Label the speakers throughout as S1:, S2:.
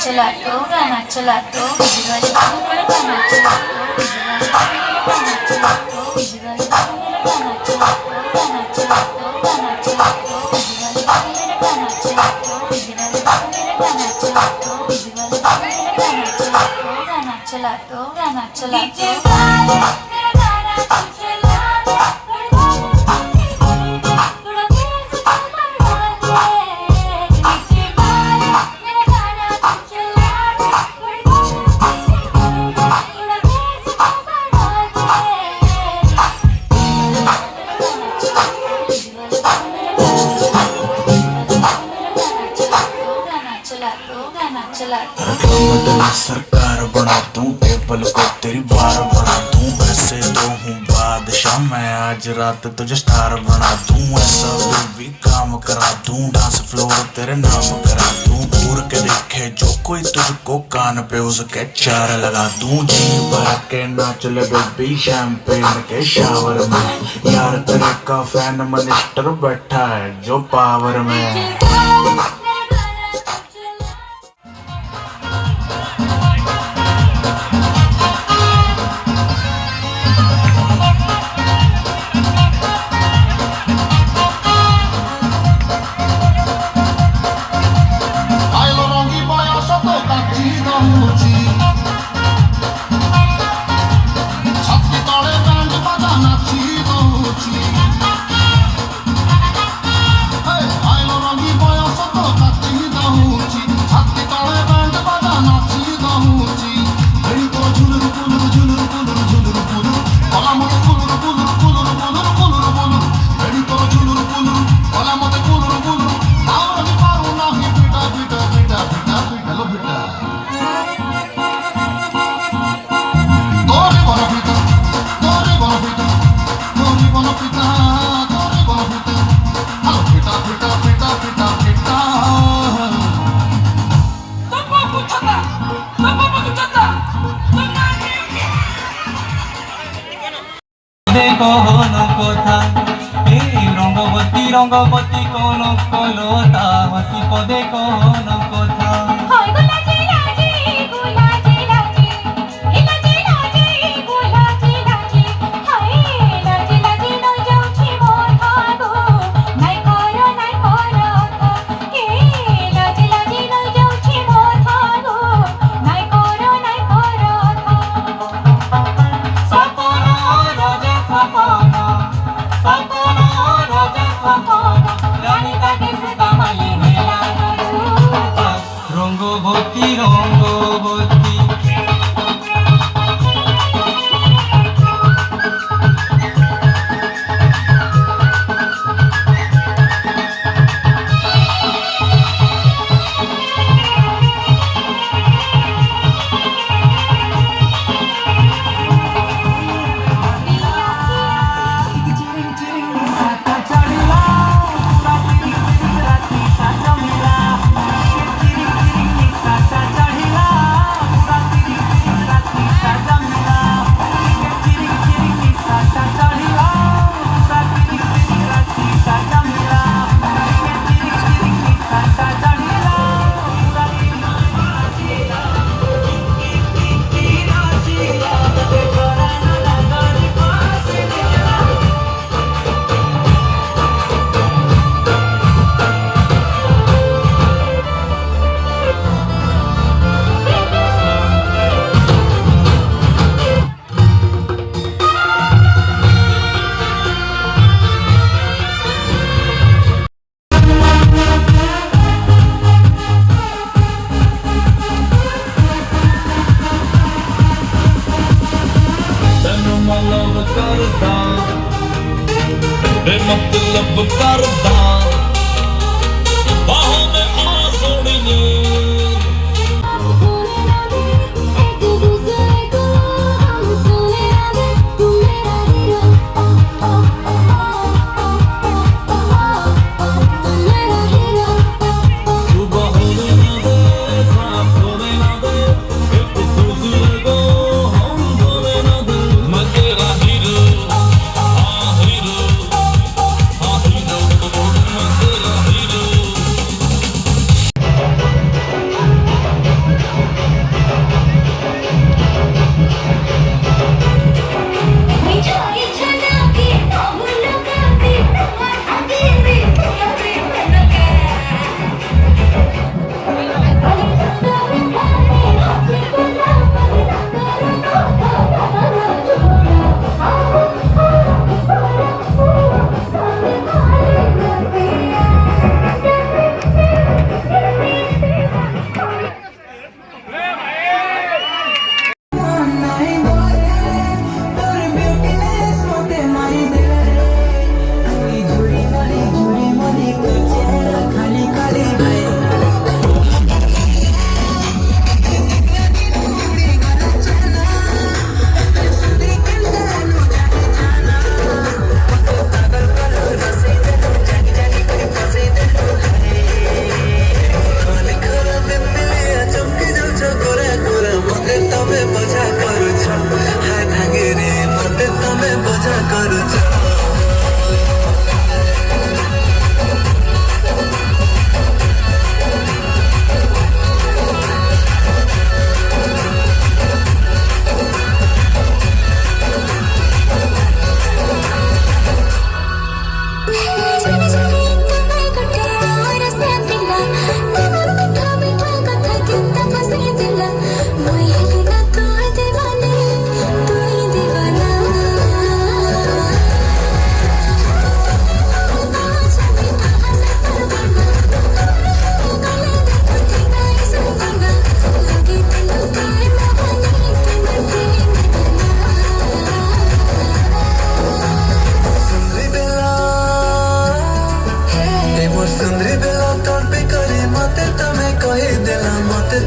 S1: चला तो गाना चला तो विजुअल मेरा गाना चला तो विजुअल मेरा गाना चला तो गाना चला तो गाना चला तो विजुअल मेरा गाना चला तो विजुअल मेरा गाना चला तो विजुअल मेरा गाना चला तो गाना चला तो गाना चला तो
S2: सरकार बना दूं, टेबल को तेरी बार बना दूं। वैसे तो हूँ बादशाह मैं, आज रात तुझे स्टार बना दूं। ऐसा भी काम करा दूं, डांस फ्लोर तेरे नाम करा दूं। घूर के देखे जो कोई तुझको, कान पे उसके चार लगा दूं। जी भर के नाच ले बेबी शैंपेन के शावर में। यार तेरे का फैन मिनिस्टर बैठा है जो पावर में।
S3: रंगवती कोन कलता हसी पदे कोन कथा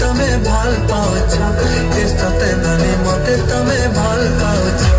S4: तमे ভাল पाउछ ए सते ननी मते तमे ভাল पाउछ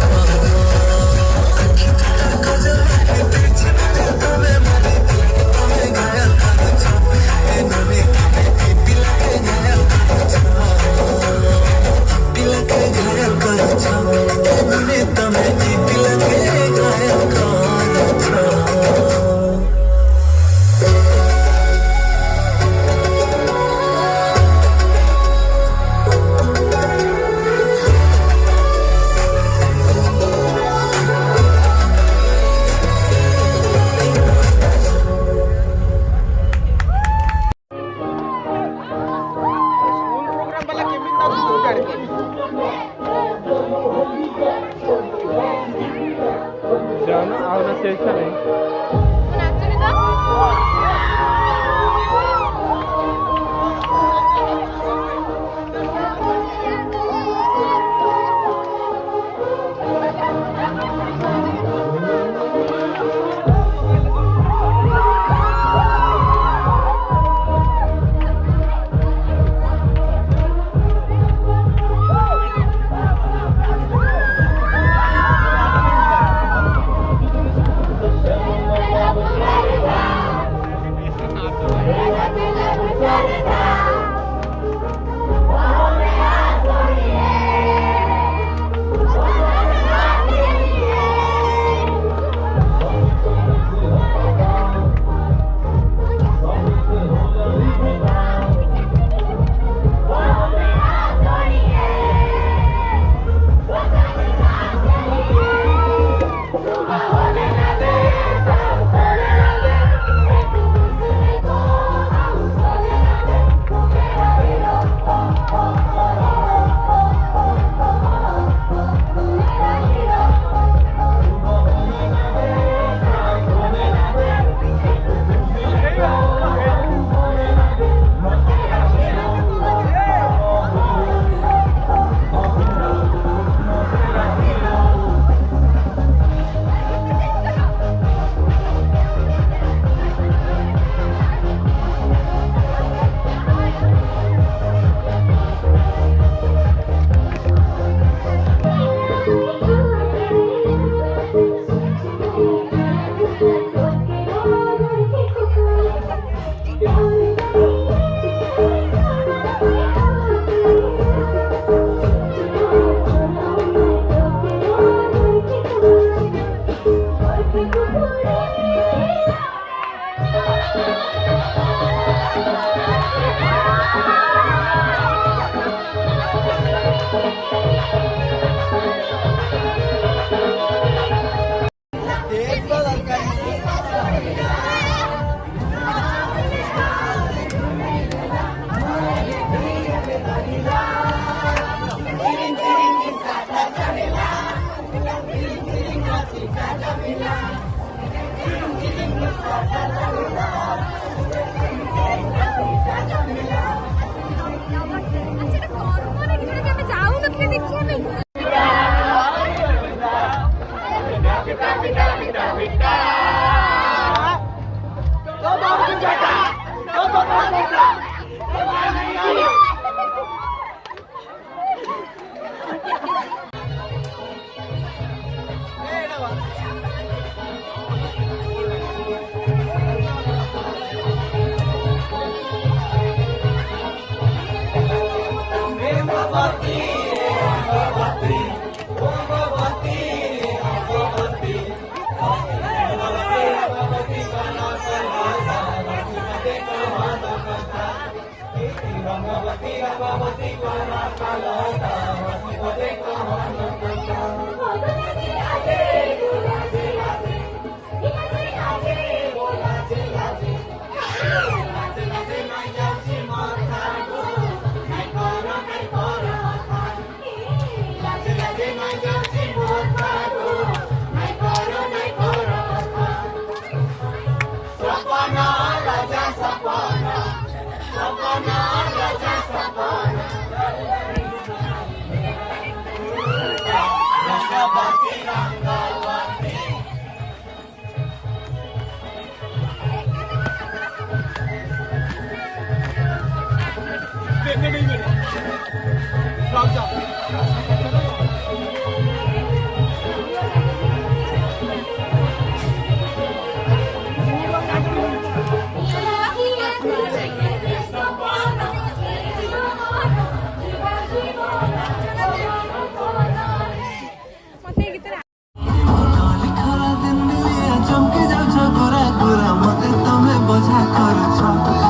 S4: ଖାଲି ଖରା ଦିନିଆ ଚମକି ଯାଉଛ ଗୋରା ଗୋରା ମତେ ତମେ ବୋଝା କରୁଛ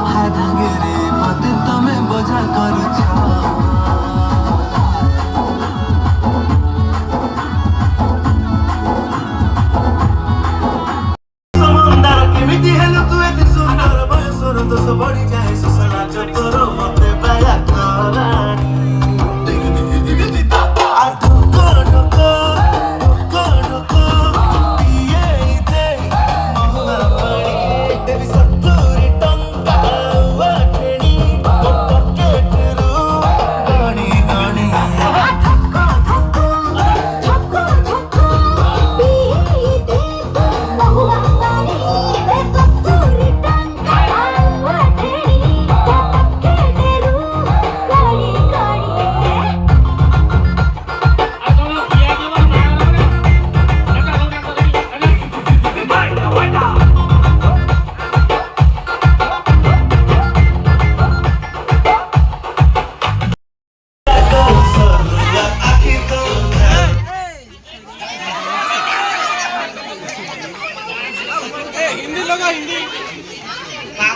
S4: ହାୟ ଧାଙ୍ଗେରେ ମତେ ତମେ ବୋଝା କରୁଛ ସମୁଦ୍ର କେମିତି ହେଲୁ ତୁ ଏତେ ସୁନ୍ଦର ବୟସର ଦୋଷ ବଢିଯାଏ ଶୋଷ ଲାଜ ତୋର ମତେ ବାୟା କଲାଣି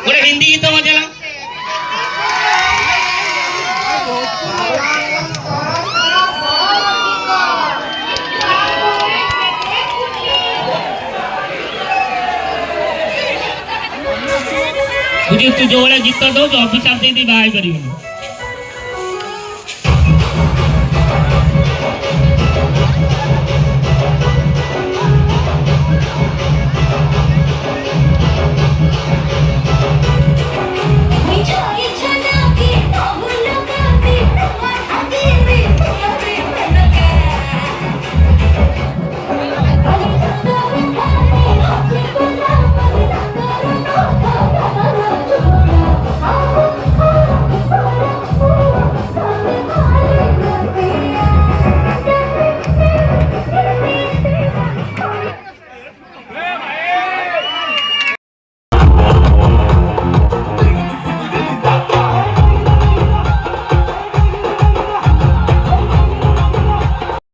S5: ଗୋଟେ ହିନ୍ଦୀ ଗୀତ ବଜେଇଲା ବୁଝି ତୁ ଯୋଉ ଭଳିଆ ଗୀତ ଦଉଛୁ ଅଭିଶାପ ଦେଇଦେଇ ବାହା ହେଇପାରିବୁନି।